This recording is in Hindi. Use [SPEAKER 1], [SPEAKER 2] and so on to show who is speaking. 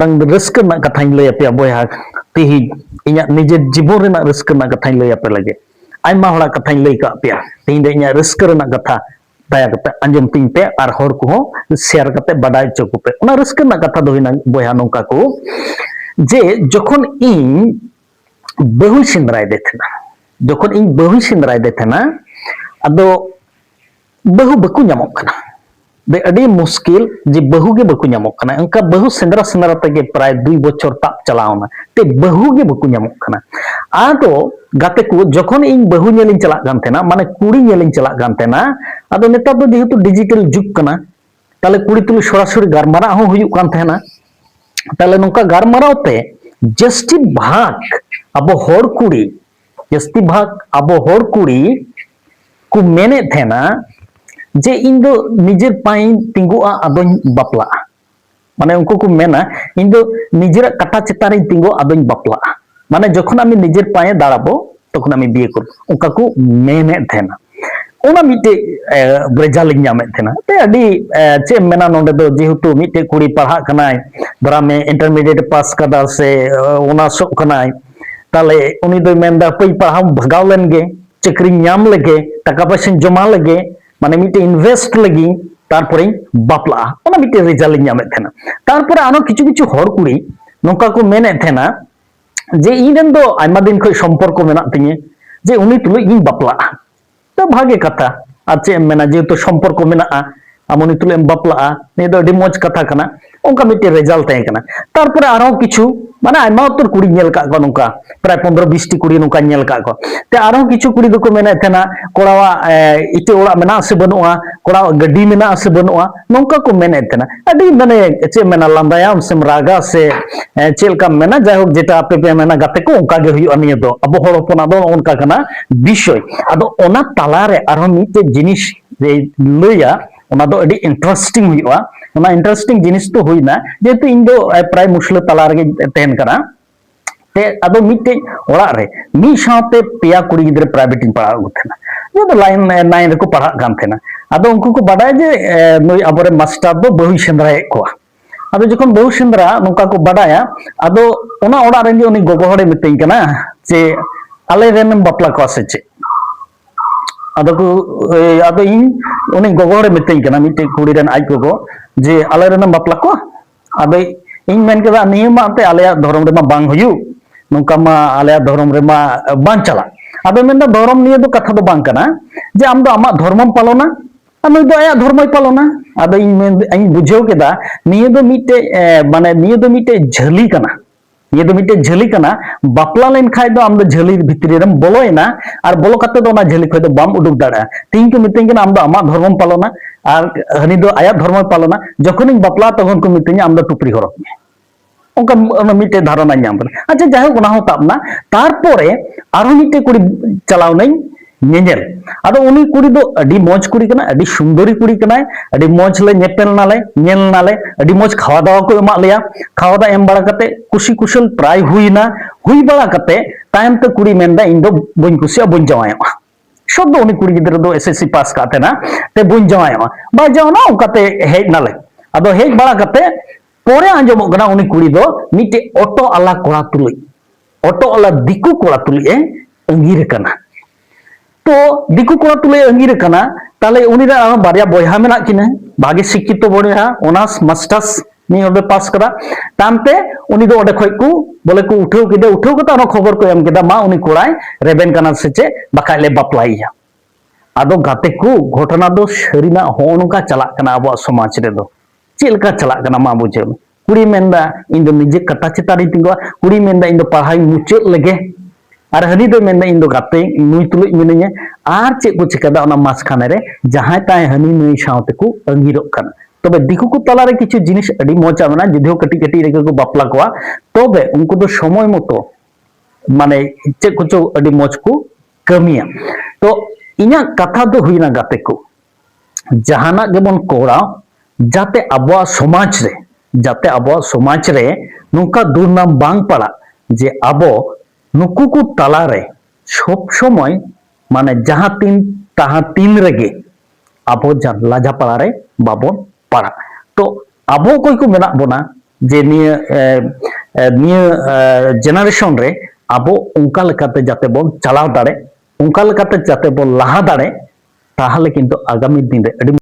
[SPEAKER 1] रस्क कथा लैया पे बया तिहि इኛ निजे जीवन रेना रस्क कथा लैया पे लगे आयमा हड़ा कथा लै का पे तिहि दे इኛ रस्क रेना कथा दया कते आंजम तिन पे आर हर को शेयर कते बडाय चको पे ओना रस्क रेना कथा दो हिना बया नोंका को जे जखन इन बहु सेंद्राय दे थेना जखन इन बहु सेंद्राय दे थेना अदो बहु बकु ᱧᱟᱢᱚᱜ कना दे अड़ी मुश्किल जे बहु गे बकु ᱧᱟᱢᱚᱜ कना उनका बहु सेंद्रा सेंद्रा तगे प्राय 2 बछर ताप चलावना ते बहु गे बकु ᱧᱟᱢᱚᱜ कना आदो गाते को जखन इन बहु ñेलिन चला गान थेना माने कुड़ी ñेलिन चला गान थेना आदो नेता दो जेहेतु डिजिटल जुग कना ताले कुड़ी तुलि सरासरि गारमारा हो हुयुक कान थेना ताले नोंका गारमाराव ते जस्टी भाग अब होर कुड़ी जस्ती भाग अब होर कुड़ी को मेने थेना जे इन दो निजेर पाई तिंगुआ अदों बापला माने उनको को मेना इन दो निजेर कटा चेतारे तिंगु अदों बापला माने जखन आमी निजेर पाए दाड़ाबो तखन आमी बिये कर उनका को मेने थेना ओना मिटे ब्रेजाल ᱧᱟᱢᱮ थेना ते अडी चे मेना नोंडे दो जेहेतु मिटे कुड़ी पढ़ा कनाय धरा में इंटरमीडिएट पास कदा से ओना सब कनाय ताले उनी दो मेंदा पई पढ़ा भगाव लेनगे चक्री ᱧाम लगे टाका पैसा जमा लगे माने मिटे इनवेस्ट लगी तारपरे बापला ओना मिटे रिजाल ᱧामे थेना तारपरे आनो किछु किछु हर कुड़ी नोंका को मेने थेना जे इनन दो आयमा दिन खय सम्पर्क मेना तिnye जे उनी तुलु इन बापला तो भागे कथा आचे मेना जेहेतु सम्पर्क मेना आम उनी तुलु एम बापला ने दो अडी मौज कथा कना उनका मिटे रिजाल तहे कना तारपरे आरो किछु माने आयमा उत्तर कुड़ी नेल का को नोंका प्राय 15-20 टी कुड़ी नोंका नेल का को ते आरो किछु कुड़ी दो को मेने थेना कोड़ावा इटे ओड़ा मेना से बनुआ कोड़ा गड्डी मेना से बनुआ नोंका को मेने थेना अडी माने चे मेना लांदायाम से रागा से चेलका मेना जायहोक जेटा आपे पे मेना गाते को उनका गे हुयु अनिय दो अब हर होपना दो उनका कना विषय आदो ओना तालारे आरो मिटे जिनिस लैया ओना दो अडी इंटरेस्टिंग हुयुआ ओना इंटरेस्टिंग जिनिस तो हुईना जेहेतु इन दो प्राय मुसले ताला रे तेन कना ते आदो मिटे ओड़ा रे मी साथे पेया कुड़ी गिद्रे प्राइवेट इन पढ़ा गुथेना जो तो लाइन 9 रे को पढ़ा गान थेना आदो उनको को बाडाय जे नोई अबरे मास्टर दो बहु सेंद्राए कोआ आदो जखन बहु सेंद्रा नोका को बाडाया आदो ओना ओड़ा रे उनी गोगो हड़े मितेई कना जे आले रेन बापला को आसे चे आदो को आदो इन उनी गोगो हड़े मितेई कना मिटे कुड़ी रेन आज गोगो जे आले रेन बापला को आदो इन मेन केदा नियम आते आले धर्म रे मा बांग हुयु नोंका मा आले धर्म रे मा बांग चला आदो मेन धर्म निये दो कथा दो बांग कना जे आम दो आमा धर्मम पालना आनु दो आया धर्मय पालना आदो इन बुझेव केदा निये दो मिटे माने निये दो मिटे झली कना निये दो मिटे झली कना बापला लेन खाय दो आम दो झली भितरी रेम बोलोयना आर बोलो कते दो ना झली खय दो बाम उडुक दाड़ा तीन को मितें कना आम दो आमा धर्मम पालना आर हनी दो आया धर्मय पालना जखन इन बापला तखन को मितें आम दो टुपरी हरक मे उनका मिटे धारणा ᱧᱟᱢ कना अच्छा जाय ओना हो ताबना तारपरे आरो मिटे कुड़ी चलाव नई नेनेल आदो उनी कुड़ी दो अडी मौज कुड़ी कना अडी सुंदरी कुड़ी कना अडी मौज ले नेपेल नाले नेल नाले अडी मौज खावा दावा को एमा लेया खावा दा एम बड़ा कते कुशी कुशल प्राय हुईना हुई बड़ा कते टाइम ते कुड़ी मेंदा इन दो बन कुसिया बन जावायमा सब दो उनी कुड़ी गिदर दो एसएससी पास काते ना ते बन जावायमा बा जावना उनकाते हेज नाले आदो हेज बड़ा कते पोरे आंजमो गना उनी कुड़ी दो मिटे ऑटो आला कोड़ा तुलई ऑटो आला दिकु कोड़ा तुलई ए अंगीर कना तो दिकु कोड़ा तुलई अंगीर कना ताले उनी रा बारिया बयहा मेना किने भागे शिक्षित बयहा ऑनर्स मास्टर्स नि ओबे पास करा तामते उनी दो ओडे खय को बोले को उठेव कता न खबर को एम केदा मा उनी कोड़ाय रेबेन कना सेचे बाकाय ले बापलाइया आदो गाते को घटना दो सरीना होनुका चला कना अब समाज रे दो चेलका चला कना मा बुझे कुड़ी मेंदा इन दो निजे कटा चितारी तिंगवा कुड़ी मेंदा इन दो पढ़ाई मुचाद लगे आर हनी दो मेंदा इन दो गाते नुई तुलुज मिनanya आर चे को चिकादा ओना मास खाने रे जहां ताय हनी नुई सावते को अंगीरोग कना तबे दिकु को तला रे किछु जिनिस अडी मजा मेना जुदियो कटी कटी रे को बापला कोआ तबे उनको दो समय मतो माने चे को चो अडी मज को कमिया तो इना कथा दो हुइना गाते को जहाना गेबन कोरा जाते आबो समाज रे नुका दुर्नाम बांग पड़ा जे आबो नुकु को तला रे सब समय माने जहां तीन रेगे आबो लाजा पड़ा रे बाबो पड़ा तो आबो कोई को मेना बोना जे निया जेनारेशन रे आबो उनका लेकाते जाते बोन चलाव दाड़े उनका लेकाते जाते बोन लाहा दाड़े ताहले किन्तु आगामी दिन रे